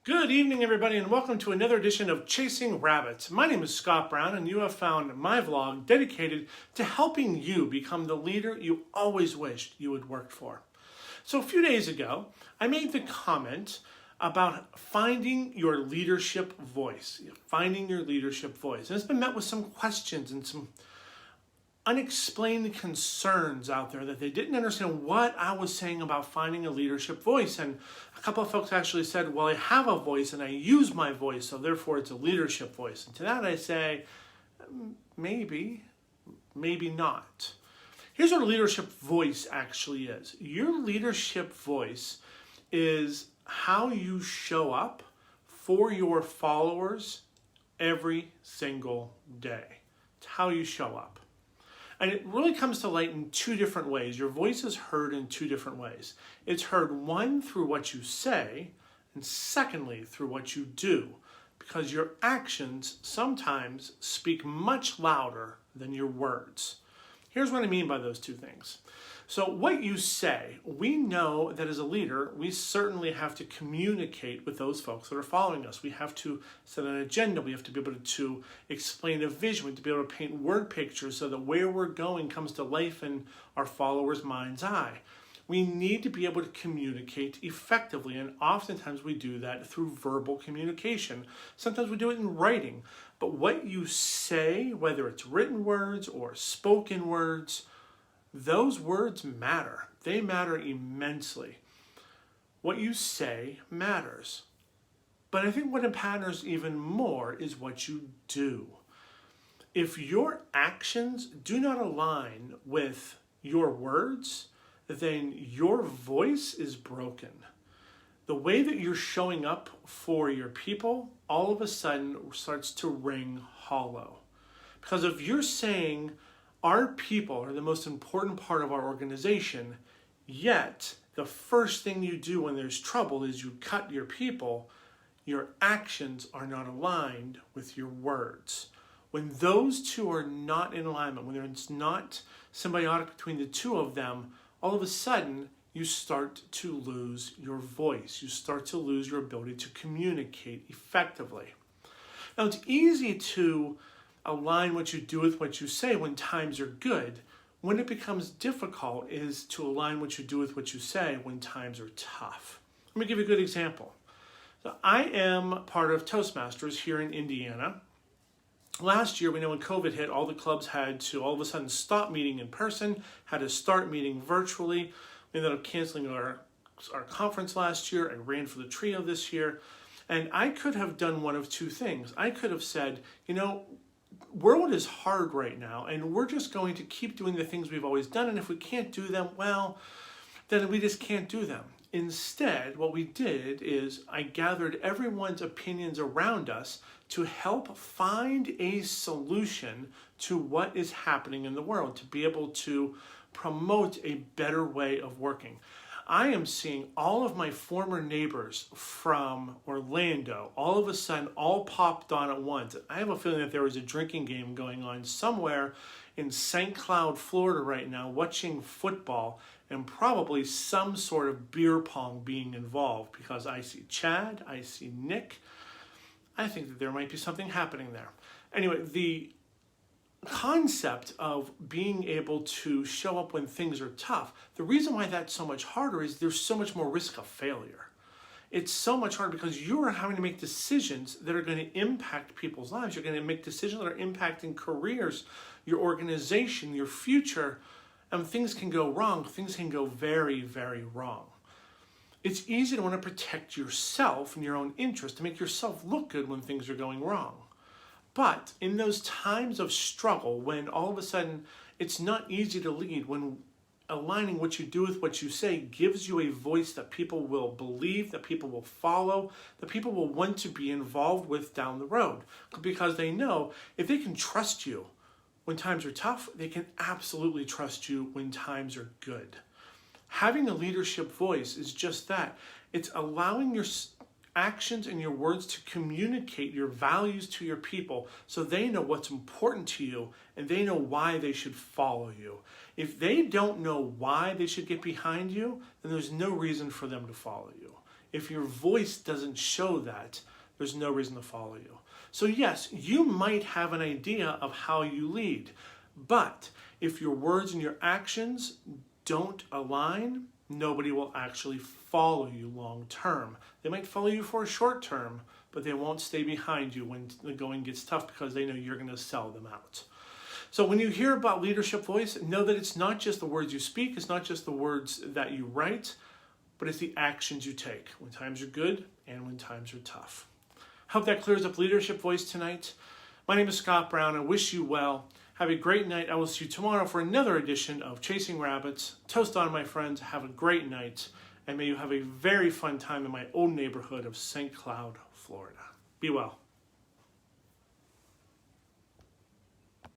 Good evening, everybody, and welcome to another edition of Chasing Rabbits. My name is Scott Brown, and you have found my vlog dedicated to helping you become the leader you always wished you had worked for. So a few days ago, I made the comment about finding your leadership voice. Finding your leadership voice. And it's been met with some questions and some unexplained concerns out there that they didn't understand what I was saying about finding a leadership voice. And a couple of folks actually said, well, I have a voice and I use my voice, so therefore it's a leadership voice. And to that I say, maybe, maybe not. Here's what a leadership voice actually is. Your leadership voice is how you show up for your followers every single day. It's how you show up. And it really comes to light in two different ways. Your voice is heard in two different ways. It's heard, one, through what you say, and secondly, through what you do. Because your actions sometimes speak much louder than your words. Here's what I mean by those two things. So what you say, we know that as a leader, we certainly have to communicate with those folks that are following us. We have to set an agenda. We have to be able to explain a vision. We have to be able to paint word pictures so that where we're going comes to life in our followers' mind's eye. We need to be able to communicate effectively, and oftentimes we do that through verbal communication. Sometimes we do it in writing. But what you say, whether it's written words or spoken words, those words matter. They matter immensely. What you say matters. But I think what matters even more is what you do. If your actions do not align with your words, then your voice is broken. The way that you're showing up for your people all of a sudden starts to ring hollow. Because if you're saying, our people are the most important part of our organization, yet the first thing you do when there's trouble is you cut your people, your actions are not aligned with your words. When those two are not in alignment, when there's not symbiotic between the two of them, all of a sudden you start to lose your voice. You start to lose your ability to communicate effectively. Now, it's easy to align what you do with what you say when times are good. When it becomes difficult is to align what you do with what you say when times are tough. Let me give you a good example. So I am part of Toastmasters here in Indiana. Last year, we know when COVID hit, all the clubs had to all of a sudden stop meeting in person, had to start meeting virtually. We ended up canceling our conference last year. I ran for the trio this year. And I could have done one of two things. I could have said, world is hard right now, and we're just going to keep doing the things we've always done, and if we can't do them, well, then we just can't do them. Instead, what we did is I gathered everyone's opinions around us to help find a solution to what is happening in the world, to be able to promote a better way of working. I am seeing all of my former neighbors from Orlando all of a sudden all popped on at once. I have a feeling that there was a drinking game going on somewhere in St. Cloud, Florida right now, watching football, and probably some sort of beer pong being involved, because I see Chad, I see Nick. I think that there might be something happening there. Anyway, the concept of being able to show up when things are tough, the reason why that's so much harder is there's so much more risk of failure. It's so much harder because you're having to make decisions that are going to impact people's lives. You're going to make decisions that are impacting careers, your organization, your future, and things can go wrong. Things can go very, very wrong. It's easy to want to protect yourself and your own interest, to make yourself look good when things are going wrong. But in those times of struggle, when all of a sudden it's not easy to lead, when aligning what you do with what you say gives you a voice that people will believe, that people will follow, that people will want to be involved with down the road. Because they know if they can trust you when times are tough, they can absolutely trust you when times are good. Having a leadership voice is just that. It's allowing your actions and your words to communicate your values to your people so they know what's important to you and they know why they should follow you. If they don't know why they should get behind you, then there's no reason for them to follow you. If your voice doesn't show that, there's no reason to follow you. So yes, you might have an idea of how you lead, but if your words and your actions don't align, nobody will actually follow you long term. They might follow you for a short term, but they won't stay behind you when the going gets tough because they know you're going to sell them out. So when you hear about leadership voice, know that it's not just the words you speak, it's not just the words that you write, but it's the actions you take when times are good and when times are tough. Hope that clears up leadership voice tonight. My name is Scott Brown. I wish you well. Have a great night. I will see you tomorrow for another edition of Chasing Rabbits. Toast on, my friends. Have a great night. And may you have a very fun time in my old neighborhood of St. Cloud, Florida. Be well.